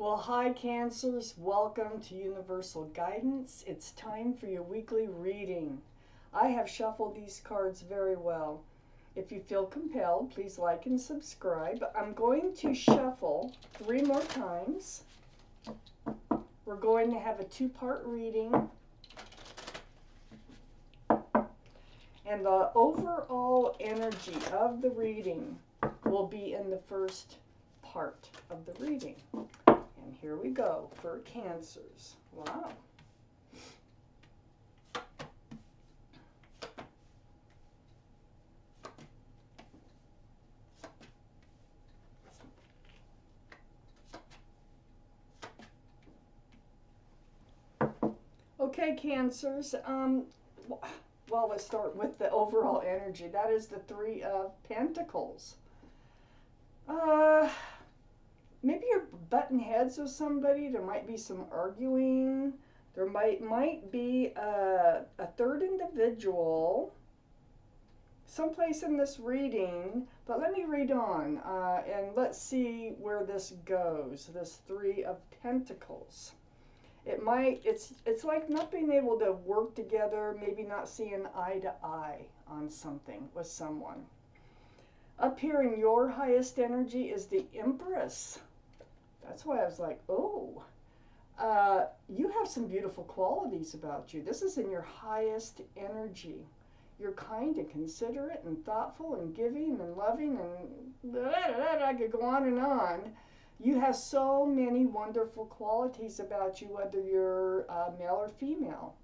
Well, hi, Cancers. Welcome to Universal Guidance. It's time for your weekly reading. I have shuffled these cards very well. If you feel compelled, please like and subscribe. I'm going to shuffle 3 more times. We're going to have a 2-part reading. And the overall energy of the reading will be in the first part of the reading. And here we go for Cancers. Wow. Okay, Cancers. Well, let's start with the overall energy. That is the 3 of Pentacles. Maybe you're butting heads with somebody. There might be some arguing. There might be a third individual someplace in this reading. But let me read on and let's see where this goes. This 3 of Pentacles. It's like not being able to work together, maybe not seeing eye to eye on something with someone. Up here in your highest energy is the Empress. That's why I was like, oh, you have some beautiful qualities about you. This is in your highest energy. You're kind and considerate and thoughtful and giving and loving and I could go on and on. You have so many wonderful qualities about you, whether you're male or female.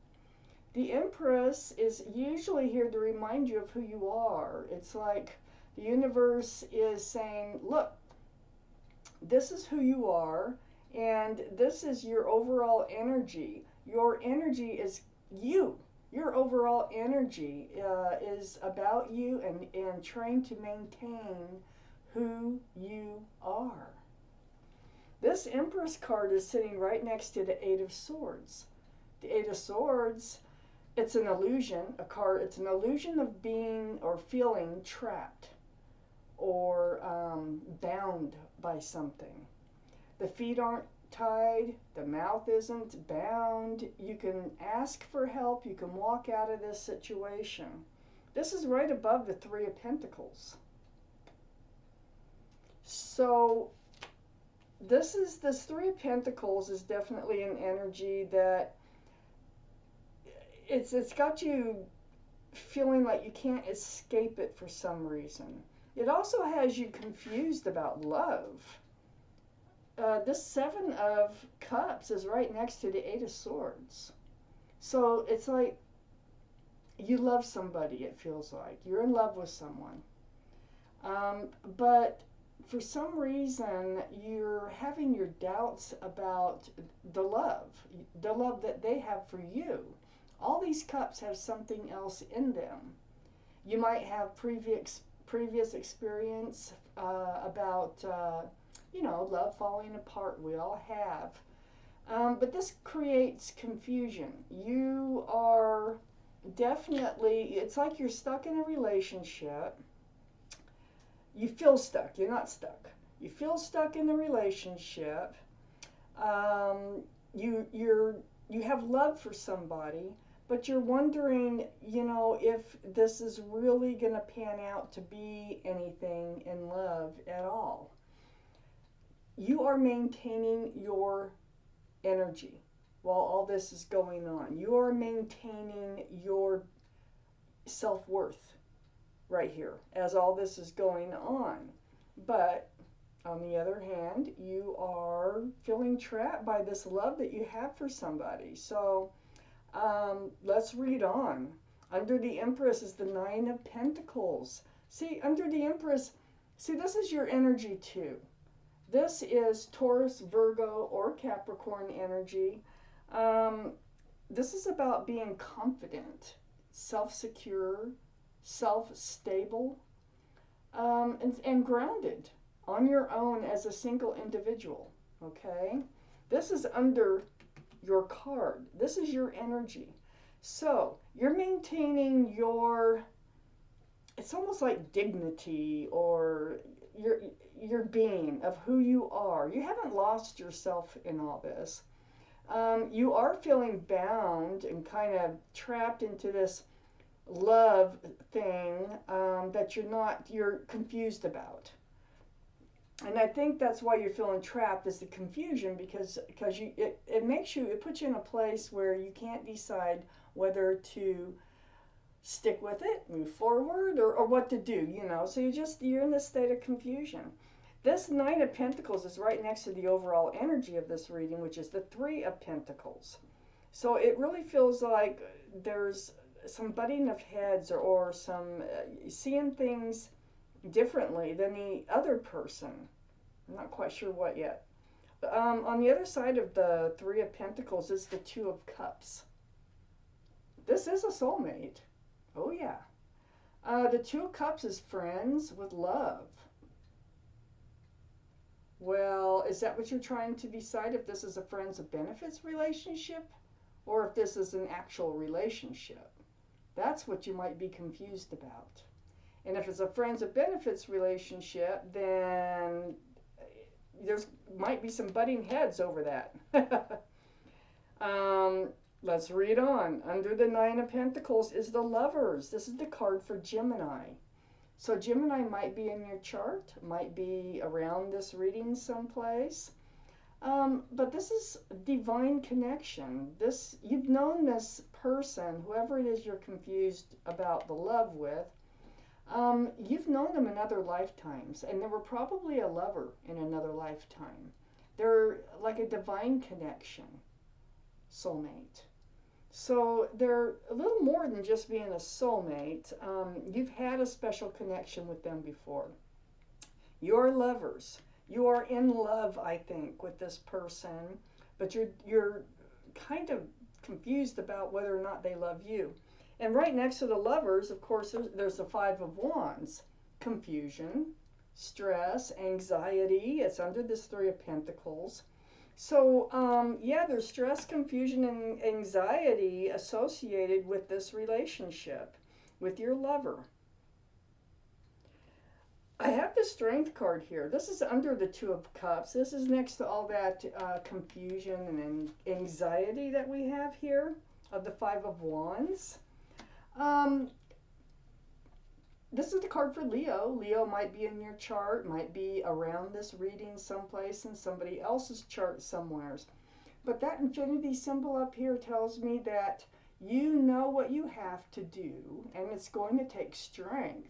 The Empress is usually here to remind you of who you are. It's like the universe is saying, look, this is who you are, and this is your overall energy. Your energy is you. Your overall energy is about you and trying to maintain who you are. This Empress card is sitting right next to the 8 of Swords. The 8 of Swords, it's an illusion, it's an illusion of being or feeling trapped or bound by something. The feet aren't tied, the mouth isn't bound. You can ask for help, you can walk out of this situation. This is right above the 3 of Pentacles. So this 3 of Pentacles is definitely an energy that it's got you feeling like you can't escape it for some reason. It also has you confused about love. This 7 of Cups is right next to the 8 of Swords. So it's like you love somebody, it feels like. You're in love with someone. But for some reason, you're having your doubts about the love that they have for you. All these cups have something else in them. You might have previous experience about, love falling apart. We all have. But this creates confusion. You are definitely, it's like you're stuck in a relationship. You feel stuck. You're not stuck. You feel stuck in the relationship. You have love for somebody, but you're wondering, if this is really going to pan out to be anything in love at all. You are maintaining your energy while all this is going on. You are maintaining your self-worth right here as all this is going on. But on the other hand, you are feeling trapped by this love that you have for somebody. So let's read on. Under the Empress is the 9 of Pentacles. See, under the Empress, this is your energy too. This is Taurus, Virgo, or Capricorn energy. This is about being confident, self-secure, self-stable, and grounded on your own as a single individual, okay? This is under your card. This is your energy. So you're maintaining your it's almost like dignity or your your being of who you are. You haven't lost yourself in all this. You are feeling bound and kind of trapped into this love thing that you're confused about. And I think that's why you're feeling trapped is the confusion because it puts you in a place where you can't decide whether to stick with it, move forward, or what to do, So you're in this state of confusion. This Nine of Pentacles is right next to the overall energy of this reading, which is the Three of Pentacles. So it really feels like there's some butting of heads or some seeing things differently than the other person. I'm not quite sure what yet. On the other side of the Three of Pentacles is the Two of Cups. This is a soulmate. Oh, yeah. The Two of Cups is friends with love. Well, is that what you're trying to decide, if this is a friends of benefits relationship or if this is an actual relationship? That's what you might be confused about. And if it's a friends of benefits relationship, then there's might be some butting heads over that. Let's read on. Under the Nine of Pentacles is the Lovers. This is the card for Gemini. So Gemini might be in your chart, might be around this reading someplace. But this is divine connection. You've known this person, whoever it is you're confused about the love with, you've known them in other lifetimes, and they were probably a lover in another lifetime. They're like a divine connection, soulmate. So they're a little more than just being a soulmate. You've had a special connection with them before. You're lovers. You are in love, I think, with this person, but you're kind of confused about whether or not they love you. And right next to the Lovers, of course, there's the Five of Wands. Confusion, stress, anxiety. It's under this Three of Pentacles. So, yeah, there's stress, confusion, and anxiety associated with this relationship, with your lover. I have the Strength card here. This is under the Two of Cups. This is next to all that confusion and anxiety that we have here of the Five of Wands. This is the card for Leo. Leo might be in your chart, might be around this reading someplace in somebody else's chart somewheres. But that infinity symbol up here tells me that you know what you have to do, and it's going to take strength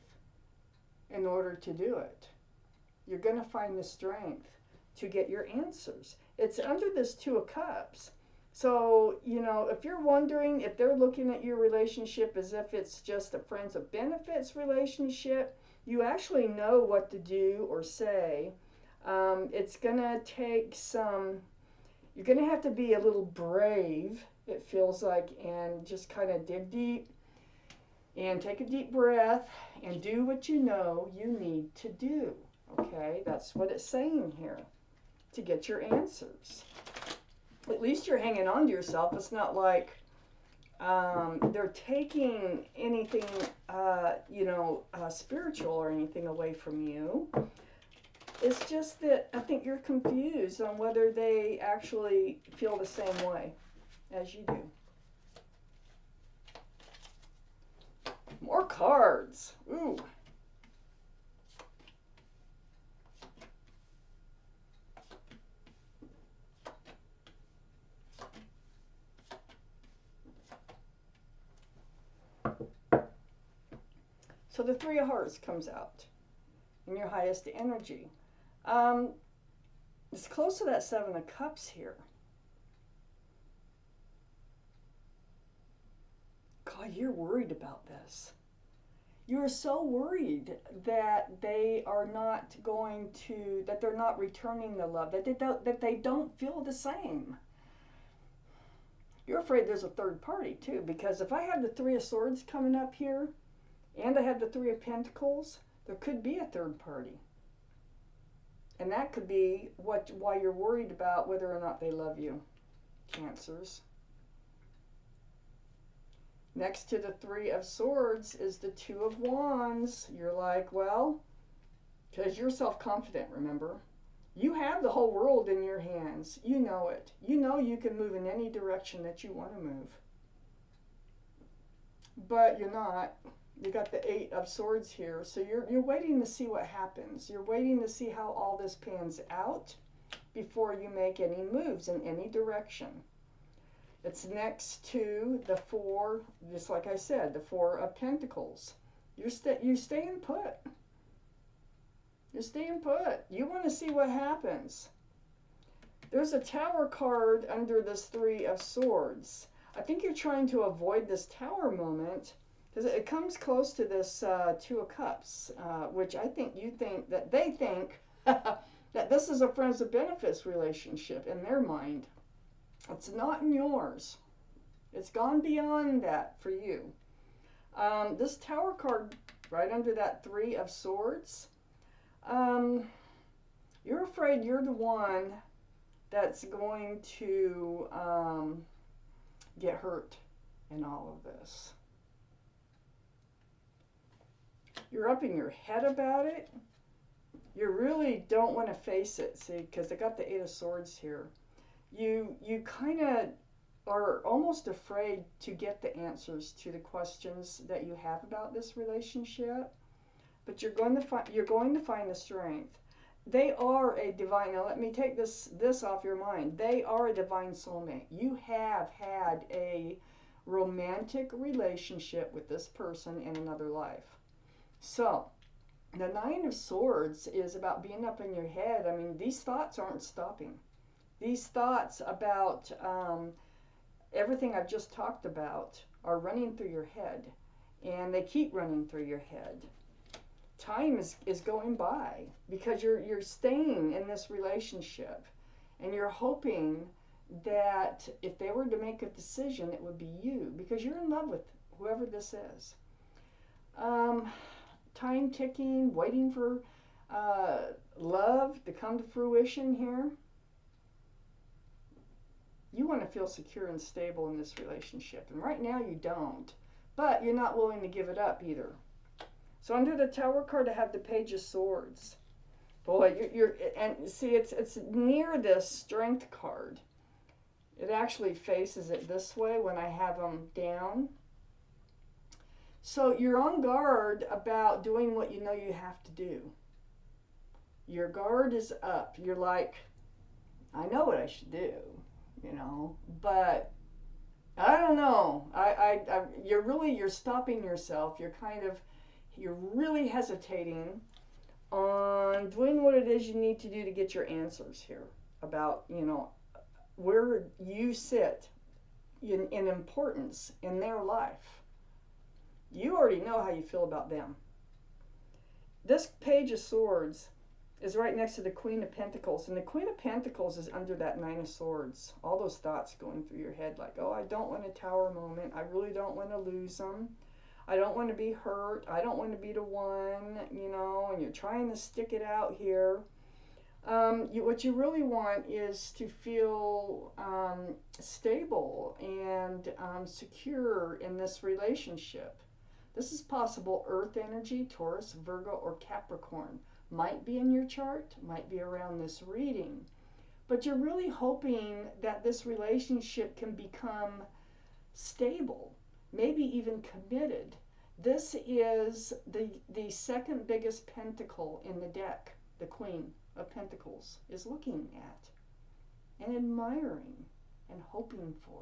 in order to do it. You're going to find the strength to get your answers. It's under this Two of Cups. So, if you're wondering if they're looking at your relationship as if it's just a friends of benefits relationship, you actually know what to do or say. It's going to take you're going to have to be a little brave, it feels like, and just kind of dig deep and take a deep breath and do what you know you need to do. Okay, that's what it's saying here to get your answers. At least you're hanging on to yourself. It's not like they're taking anything, spiritual or anything away from you. It's just that I think you're confused on whether they actually feel the same way as you do. More cards. Ooh. So the Three of Hearts comes out in your highest energy. It's close to that Seven of Cups here. God, you're worried about this. You are so worried that they are not that they're not returning the love, that they don't feel the same. You're afraid there's a third party too, because if I have the Three of Swords coming up here, and I have the Three of Pentacles, there could be a third party. And that could be why you're worried about whether or not they love you, Cancers. Next to the Three of Swords is the Two of Wands. You're like, well, because you're self-confident, remember? You have the whole world in your hands. You know it. You know you can move in any direction that you want to move. But you're not. You got the Eight of Swords here. So you're waiting to see what happens. You're waiting to see how all this pans out before you make any moves in any direction. It's next to the Four, just like I said, the Four of Pentacles. You're staying put. You're staying put. You want to see what happens. There's a Tower card under this Three of Swords. I think you're trying to avoid this Tower moment because it comes close to this Two of Cups, which I think you think that they think that this is a friends with benefits relationship in their mind. It's not in yours. It's gone beyond that for you. This Tower card right under that Three of Swords, you're afraid you're the one that's going to get hurt in all of this. You're up in your head about it. You really don't want to face it, see, because they got the Eight of Swords here. You kind of are almost afraid to get the answers to the questions that you have about this relationship, but you're going to find the strength. They are a divine. Now let me take this off your mind. They are a divine soulmate. You have had a romantic relationship with this person in another life. So the Nine of Swords is about being up in your head. I mean, these thoughts aren't stopping. These thoughts about everything I've just talked about are running through your head, and they keep running through your head. Time is going by because you're staying in this relationship, and you're hoping that if they were to make a decision, it would be you because you're in love with whoever this is. Time ticking, waiting for love to come to fruition here. You want to feel secure and stable in this relationship, and right now you don't, but you're not willing to give it up either. So under the Tower card, I have the Page of Swords. Boy, and see, it's near this Strength card. It actually faces it this way when I have them down. So you're on guard about doing what you know you have to do. Your guard is up. You're like, I know what I should do, you know, but I don't know. You're stopping yourself. You're really hesitating on doing what it is you need to do to get your answers here about, you know, where you sit in importance in their life. You already know how you feel about them. This Page of Swords is right next to the Queen of Pentacles, and the Queen of Pentacles is under that Nine of Swords. All those thoughts going through your head like, oh, I don't want a Tower moment. I really don't want to lose them. I don't want to be hurt. I don't want to be the one, you know, and you're trying to stick it out here. What you really want is to feel stable and secure in this relationship. This is possible Earth energy, Taurus, Virgo, or Capricorn. Might be in your chart, might be around this reading. But you're really hoping that this relationship can become stable, maybe even committed. This is the second biggest pentacle in the deck, the Queen of Pentacles is looking at and admiring and hoping for.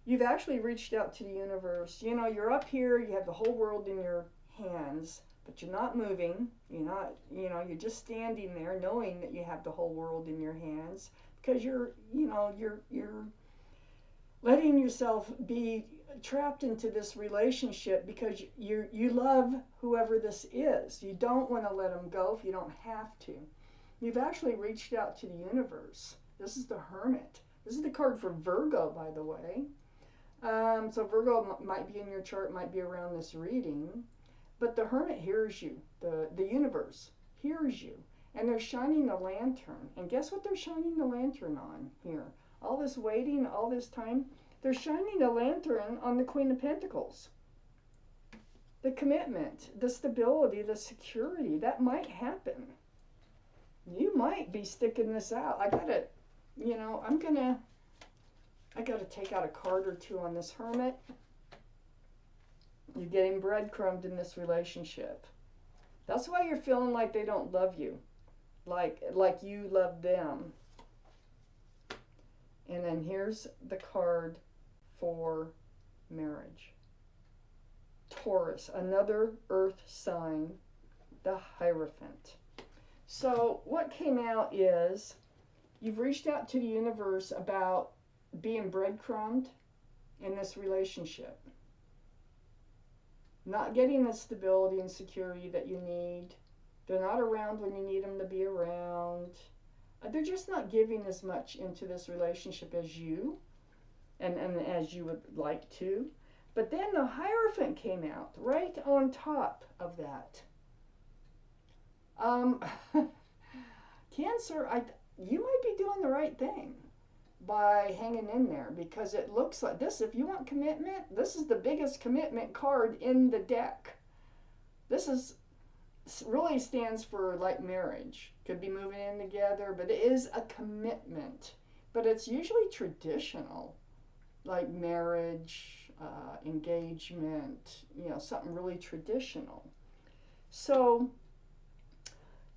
You've actually reached out to the universe. You know, you're up here, you have the whole world in your hands, but you're not moving. You're not, you know, you're just standing there knowing that you have the whole world in your hands because you're letting yourself be trapped into this relationship because you love whoever this is. You don't want to let them go if you don't have to. You've actually reached out to the universe. This is the Hermit. This is the card for Virgo, by the way. So Virgo might be in your chart, might be around this reading, but the Hermit hears you. The universe hears you, and they're shining a lantern. And guess what they're shining the lantern on here? All this waiting, all this time, They're shining a lantern on the Queen of Pentacles. The commitment, the stability, the security, that might happen. You might be sticking this out. I gotta take out a card or two on this Hermit. You're getting breadcrumbed in this relationship. That's why you're feeling like they don't love you, like you love them. And then here's the card for marriage. Taurus, another earth sign, the Hierophant. So what came out is you've reached out to the universe about being breadcrumbed in this relationship. Not getting the stability and security that you need. They're not around when you need them to be around. They're just not giving as much into this relationship as you and as you would like to. But then the Hierophant came out right on top of that. Cancer, you might be doing the right thing by hanging in there, because it looks like this. If you want commitment, this is the biggest commitment card in the deck. This really stands for like marriage. Could be moving in together, but it is a commitment. But it's usually traditional, like marriage, engagement, something really traditional. So,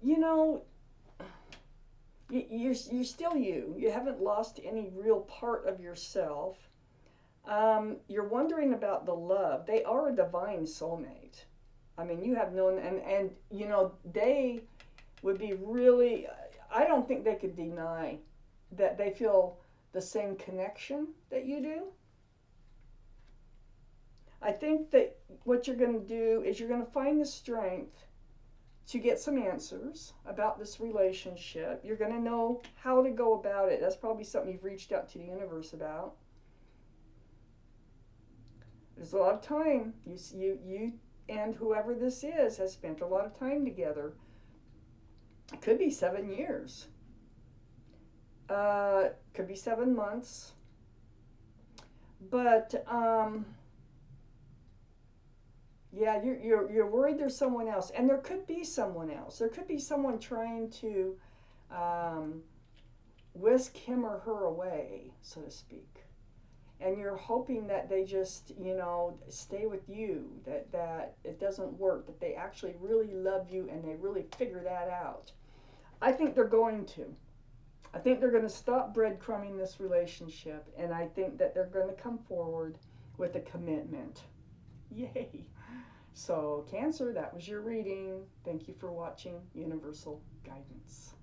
you're still you. You haven't lost any real part of yourself. You're wondering about the love. They are a divine soulmate. I mean, you have known, and they would be really, I don't think they could deny that they feel the same connection that you do. I think that what you're going to do is you're going to find the strength to get some answers about this relationship. You're going to know how to go about it. That's probably something you've reached out to the universe about. There's a lot of time. You and whoever this is has spent a lot of time together. It could be 7 years. Could be 7 months. But yeah, you're worried there's someone else, and there could be someone else. There could be someone trying to whisk him or her away, so to speak. And you're hoping that they just, stay with you, that it doesn't work, that they actually really love you and they really figure that out. I think they're going to. I think they're going to stop breadcrumbing this relationship, and I think that they're going to come forward with a commitment. Yay! So, Cancer, that was your reading. Thank you for watching Universal Guidance.